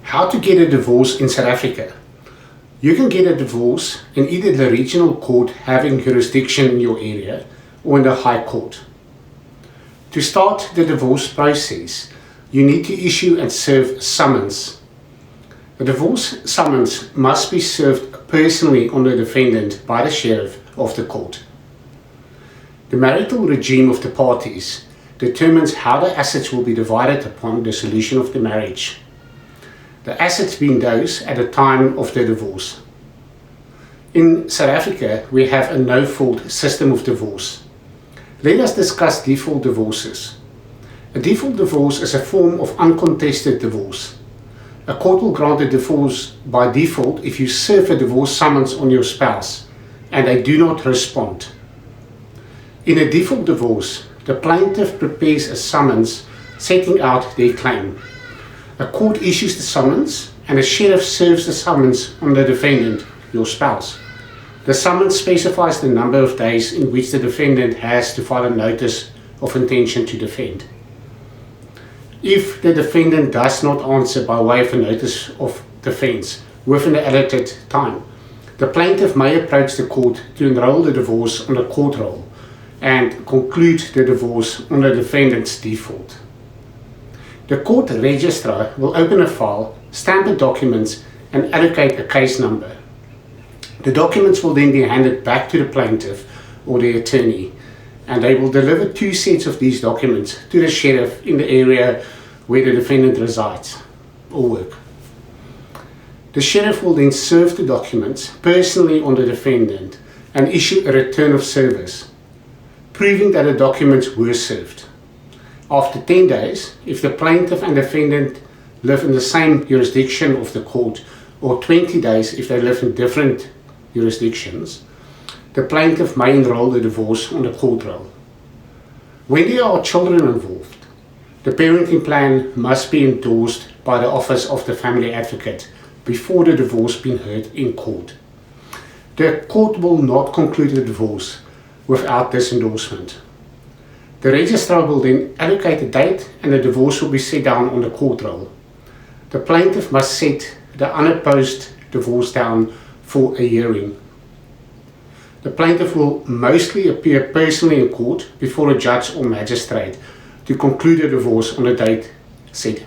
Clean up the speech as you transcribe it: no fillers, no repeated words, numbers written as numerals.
How to get a divorce in South Africa. You can get a divorce in either the regional court having jurisdiction in your area or in the High Court. To start the divorce process, you need to issue and serve summons. A divorce summons must be served personally on the defendant by the sheriff of the court. The marital regime of the parties determines how the assets will be divided upon the solution of the marriage. The assets being those at the time of the divorce. In South Africa, we have a no-fault system of divorce. Let us discuss default divorces. A default divorce is a form of uncontested divorce. A court will grant a divorce by default if you serve a divorce summons on your spouse and they do not respond. In a default divorce, the plaintiff prepares a summons setting out their claim. A court issues the summons and a sheriff serves the summons on the defendant, your spouse. The summons specifies the number of days in which the defendant has to file a notice of intention to defend. If the defendant does not answer by way of a notice of defense within the allotted time, the plaintiff may approach the court to enroll the divorce on the court roll and conclude the divorce on the defendant's default. The court registrar will open a file, stamp the documents, and allocate a case number. The documents will then be handed back to the plaintiff or the attorney, and they will deliver 2 sets of these documents to the sheriff in the area where the defendant resides or work. The sheriff will then serve the documents personally on the defendant and issue a return of service, proving that the documents were served. After 10 days, if the plaintiff and defendant live in the same jurisdiction of the court, or 20 days if they live in different jurisdictions, the plaintiff may enroll the divorce on the court roll. When there are children involved, the parenting plan must be endorsed by the Office of the Family Advocate before the divorce being heard in court. The court will not conclude the divorce without this endorsement. The registrar will then allocate a date and the divorce will be set down on the court roll. The plaintiff must set the unopposed divorce down for a hearing. The plaintiff will mostly appear personally in court before a judge or magistrate to conclude the divorce on a date set.